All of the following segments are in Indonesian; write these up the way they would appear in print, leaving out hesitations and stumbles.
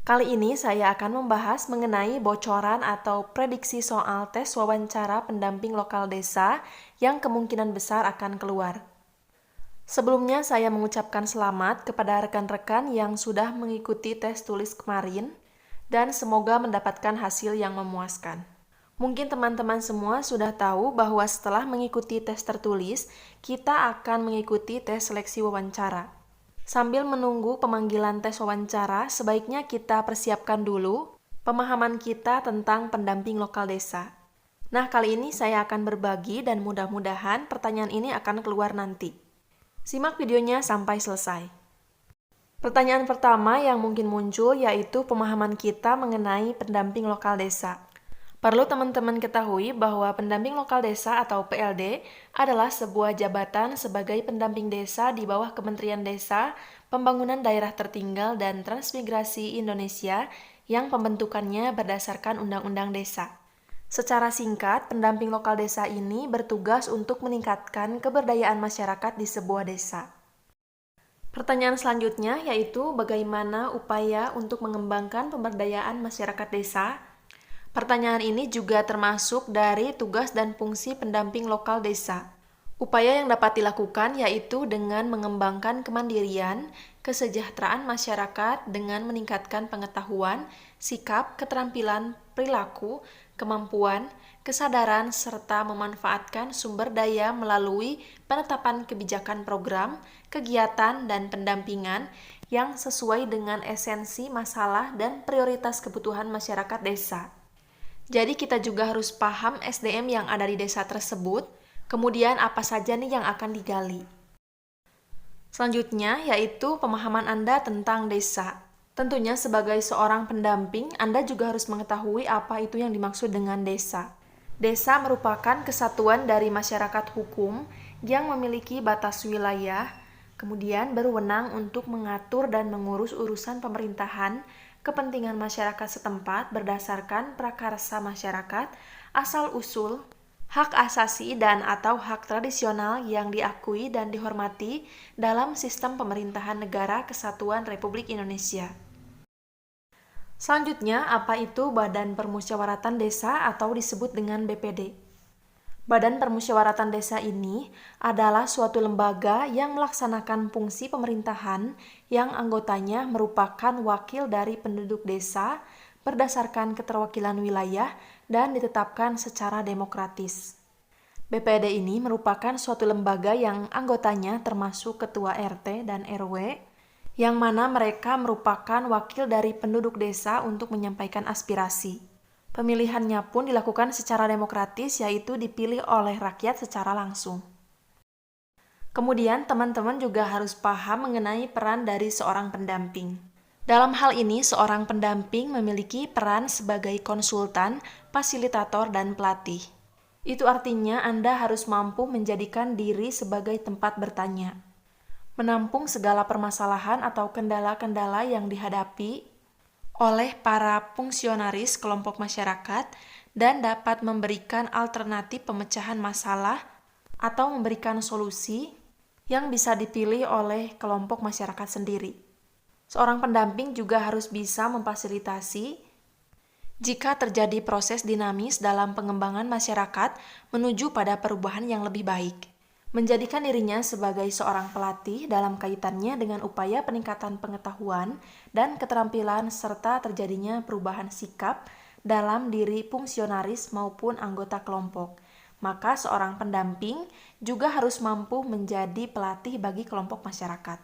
Kali ini saya akan membahas mengenai bocoran atau prediksi soal tes wawancara pendamping lokal desa yang kemungkinan besar akan keluar. Sebelumnya saya mengucapkan selamat kepada rekan-rekan yang sudah mengikuti tes tulis kemarin dan semoga mendapatkan hasil yang memuaskan. Mungkin teman-teman semua sudah tahu bahwa setelah mengikuti tes tertulis, kita akan mengikuti tes seleksi wawancara. Sambil menunggu pemanggilan tes wawancara, sebaiknya kita persiapkan dulu pemahaman kita tentang pendamping lokal desa. Nah, kali ini saya akan berbagi dan mudah-mudahan pertanyaan ini akan keluar nanti. Simak videonya sampai selesai. Pertanyaan pertama yang mungkin muncul yaitu pemahaman kita mengenai pendamping lokal desa. Perlu teman-teman ketahui bahwa pendamping lokal desa atau PLD adalah sebuah jabatan sebagai pendamping desa di bawah Kementerian Desa, Pembangunan Daerah Tertinggal dan Transmigrasi Indonesia yang pembentukannya berdasarkan Undang-Undang Desa. Secara singkat, pendamping lokal desa ini bertugas untuk meningkatkan keberdayaan masyarakat di sebuah desa. Pertanyaan selanjutnya yaitu bagaimana upaya untuk mengembangkan pemberdayaan masyarakat desa? Pertanyaan ini juga termasuk dari tugas dan fungsi pendamping lokal desa. Upaya yang dapat dilakukan yaitu dengan mengembangkan kemandirian, kesejahteraan masyarakat dengan meningkatkan pengetahuan, sikap, keterampilan, perilaku, kemampuan, kesadaran, serta memanfaatkan sumber daya melalui penetapan kebijakan program, kegiatan, dan pendampingan yang sesuai dengan esensi masalah dan prioritas kebutuhan masyarakat desa. Jadi kita juga harus paham SDM yang ada di desa tersebut, kemudian apa saja nih yang akan digali. Selanjutnya yaitu pemahaman Anda tentang desa. Tentunya sebagai seorang pendamping, Anda juga harus mengetahui apa itu yang dimaksud dengan desa. Desa merupakan kesatuan dari masyarakat hukum yang memiliki batas wilayah, kemudian berwenang untuk mengatur dan mengurus urusan pemerintahan, kepentingan masyarakat setempat berdasarkan prakarsa masyarakat, asal-usul, hak asasi dan atau hak tradisional yang diakui dan dihormati dalam sistem pemerintahan negara kesatuan Republik Indonesia. Selanjutnya, apa itu Badan Permusyawaratan Desa atau disebut dengan BPD? Badan Permusyawaratan Desa ini adalah suatu lembaga yang melaksanakan fungsi pemerintahan yang anggotanya merupakan wakil dari penduduk desa berdasarkan keterwakilan wilayah dan ditetapkan secara demokratis. BPD ini merupakan suatu lembaga yang anggotanya termasuk ketua RT dan RW, yang mana mereka merupakan wakil dari penduduk desa untuk menyampaikan aspirasi. Pemilihannya pun dilakukan secara demokratis, yaitu dipilih oleh rakyat secara langsung. Kemudian, teman-teman juga harus paham mengenai peran dari seorang pendamping. Dalam hal ini, seorang pendamping memiliki peran sebagai konsultan, fasilitator, dan pelatih. Itu artinya Anda harus mampu menjadikan diri sebagai tempat bertanya, menampung segala permasalahan atau kendala-kendala yang dihadapi oleh para fungsionaris kelompok masyarakat dan dapat memberikan alternatif pemecahan masalah atau memberikan solusi yang bisa dipilih oleh kelompok masyarakat sendiri. Seorang pendamping juga harus bisa memfasilitasi jika terjadi proses dinamis dalam pengembangan masyarakat menuju pada perubahan yang lebih baik. Menjadikan dirinya sebagai seorang pelatih dalam kaitannya dengan upaya peningkatan pengetahuan dan keterampilan serta terjadinya perubahan sikap dalam diri fungsionaris maupun anggota kelompok. Maka seorang pendamping juga harus mampu menjadi pelatih bagi kelompok masyarakat.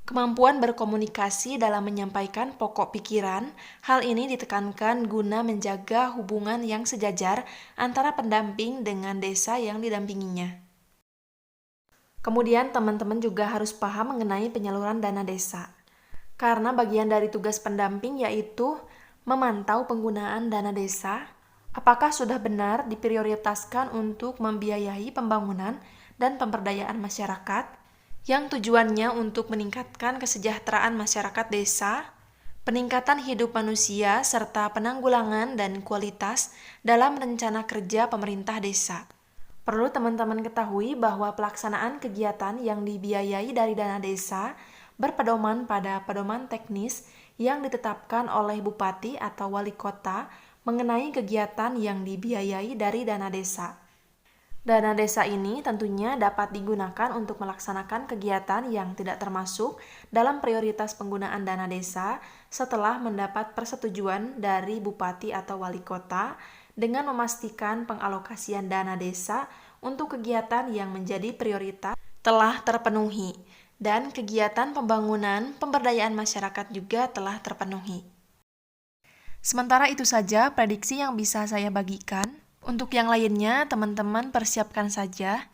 Kemampuan berkomunikasi dalam menyampaikan pokok pikiran, hal ini ditekankan guna menjaga hubungan yang sejajar antara pendamping dengan desa yang didampinginya. Kemudian teman-teman juga harus paham mengenai penyaluran dana desa. Karena bagian dari tugas pendamping yaitu memantau penggunaan dana desa, apakah sudah benar diprioritaskan untuk membiayai pembangunan dan pemberdayaan masyarakat, yang tujuannya untuk meningkatkan kesejahteraan masyarakat desa, peningkatan hidup manusia, serta penanggulangan dan kualitas dalam rencana kerja pemerintah desa. Perlu teman-teman ketahui bahwa pelaksanaan kegiatan yang dibiayai dari dana desa berpedoman pada pedoman teknis yang ditetapkan oleh bupati atau wali kota mengenai kegiatan yang dibiayai dari dana desa. Dana desa ini tentunya dapat digunakan untuk melaksanakan kegiatan yang tidak termasuk dalam prioritas penggunaan dana desa setelah mendapat persetujuan dari bupati atau wali kota dengan memastikan pengalokasian dana desa untuk kegiatan yang menjadi prioritas telah terpenuhi dan kegiatan pembangunan pemberdayaan masyarakat juga telah terpenuhi. Sementara itu saja prediksi yang bisa saya bagikan. Untuk yang lainnya, teman-teman persiapkan saja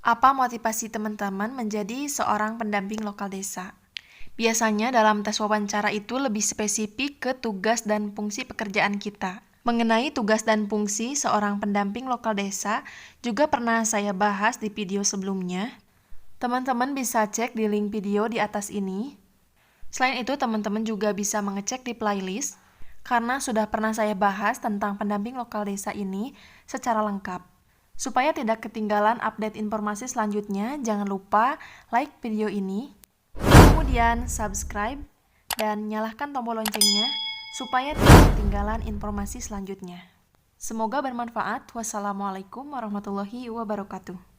apa motivasi teman-teman menjadi seorang pendamping lokal desa. Biasanya dalam tes wawancara itu lebih spesifik ke tugas dan fungsi pekerjaan kita. Mengenai tugas dan fungsi seorang pendamping lokal desa juga pernah saya bahas di video sebelumnya. Teman-teman bisa cek di link video di atas ini. Selain itu, teman-teman juga bisa mengecek di playlist karena sudah pernah saya bahas tentang pendamping lokal desa ini secara lengkap. Supaya tidak ketinggalan update informasi selanjutnya, jangan lupa like video ini, kemudian subscribe, dan nyalakan tombol loncengnya supaya tidak ketinggalan informasi selanjutnya. Semoga bermanfaat. Wassalamualaikum warahmatullahi wabarakatuh.